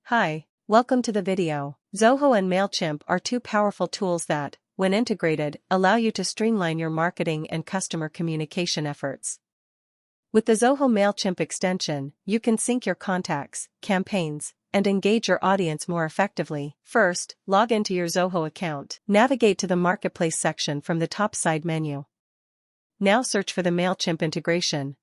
Hi, welcome to the video. Zoho and Mailchimp are two powerful tools that, when integrated, allow you to streamline your marketing and customer communication efforts. With the Zoho Mailchimp extension, you can sync your contacts, campaigns, and engage your audience more effectively. First, log into your Zoho account. Navigate to the Marketplace section from the top side menu. Now search for the Mailchimp integration.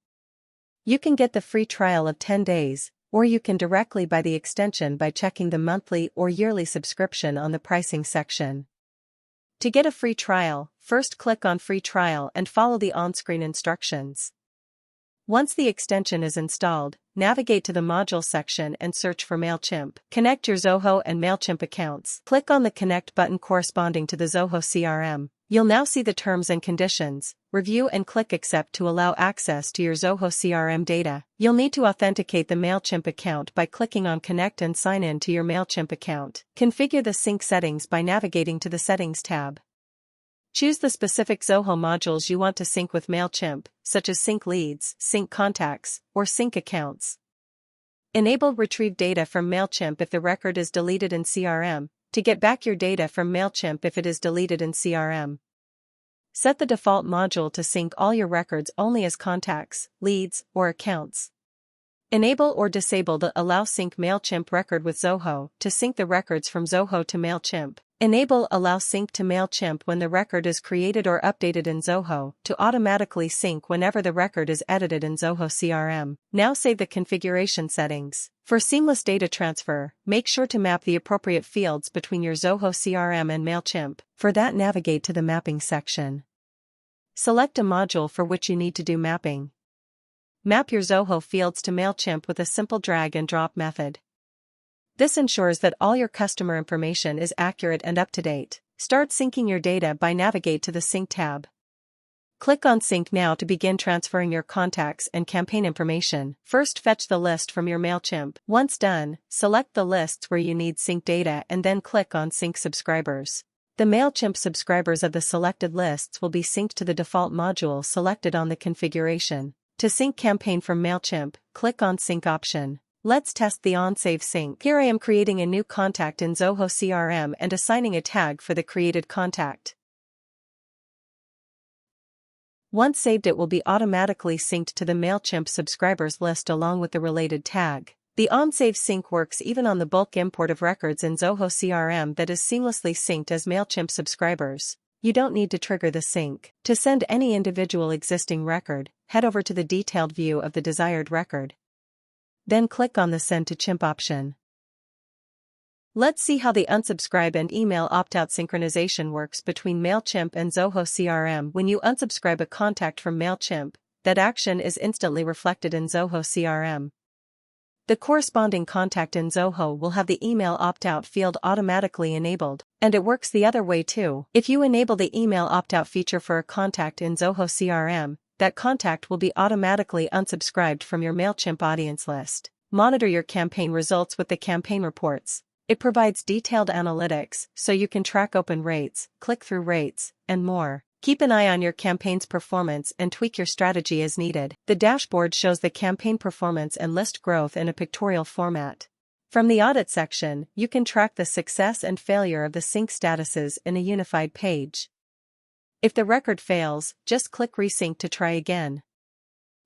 You can get the free trial of 10 days, or you can directly buy the extension by checking the monthly or yearly subscription on the pricing section. To get a free trial, first click on Free Trial and follow the on-screen instructions. Once the extension is installed, navigate to the Module section and search for Mailchimp. Connect your Zoho and Mailchimp accounts. Click on the Connect button corresponding to the Zoho CRM. You'll now see the terms and conditions. Review and click Accept to allow access to your Zoho CRM data. You'll need to authenticate the Mailchimp account by clicking on Connect and sign in to your Mailchimp account. Configure the sync settings by navigating to the Settings tab. Choose the specific Zoho modules you want to sync with Mailchimp, such as Sync Leads, Sync Contacts, or Sync Accounts. Enable Retrieve data from Mailchimp if the record is deleted in CRM, to get back your data from Mailchimp if it is deleted in CRM. Set the default module to sync all your records only as contacts, leads, or accounts. Enable or disable the Allow Sync Mailchimp record with Zoho to sync the records from Zoho to Mailchimp. Enable Allow Sync to Mailchimp when the record is created or updated in Zoho to automatically sync whenever the record is edited in Zoho CRM. Now save the configuration settings. For seamless data transfer, make sure to map the appropriate fields between your Zoho CRM and Mailchimp. For that, navigate to the Mapping section. Select a module for which you need to do mapping. Map your Zoho fields to Mailchimp with a simple drag and drop method. This ensures that all your customer information is accurate and up-to-date. Start syncing your data by navigate to the Sync tab. Click on Sync now to begin transferring your contacts and campaign information. First, fetch the list from your Mailchimp. Once done, select the lists where you need sync data and then click on Sync Subscribers. The Mailchimp subscribers of the selected lists will be synced to the default module selected on the configuration. To sync campaign from Mailchimp, click on Sync option. Let's test the on-save sync. Here I am creating a new contact in Zoho CRM and assigning a tag for the created contact. Once saved, it will be automatically synced to the Mailchimp subscribers list along with the related tag. The on-save sync works even on the bulk import of records in Zoho CRM that is seamlessly synced as Mailchimp subscribers. You don't need to trigger the sync. To send any individual existing record, head over to the detailed view of the desired record. Then click on the Send to Chimp option. Let's see how the unsubscribe and email opt-out synchronization works between Mailchimp and Zoho CRM. When you unsubscribe a contact from Mailchimp, that action is instantly reflected in Zoho CRM. The corresponding contact in Zoho will have the email opt-out field automatically enabled, and it works the other way too. If you enable the email opt-out feature for a contact in Zoho CRM, that contact will be automatically unsubscribed from your Mailchimp audience list. Monitor your campaign results with the campaign reports. It provides detailed analytics so you can track open rates, click-through rates, and more. Keep an eye on your campaign's performance and tweak your strategy as needed. The dashboard shows the campaign performance and list growth in a pictorial format. From the audit section, you can track the success and failure of the sync statuses in a unified page. If the record fails, just click Resync to try again.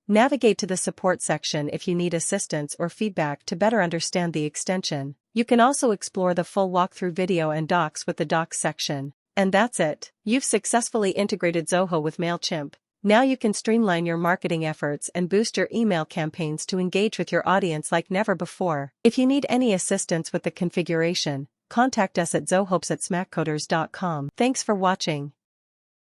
Navigate to the Support section if you need assistance or feedback to better understand the extension. You can also explore the full walkthrough video and docs with the Docs section. And that's it. You've successfully integrated Zoho with Mailchimp. Now you can streamline your marketing efforts and boost your email campaigns to engage with your audience like never before. If you need any assistance with the configuration, contact us at zohopes@smackcoders.com. Thanks for watching.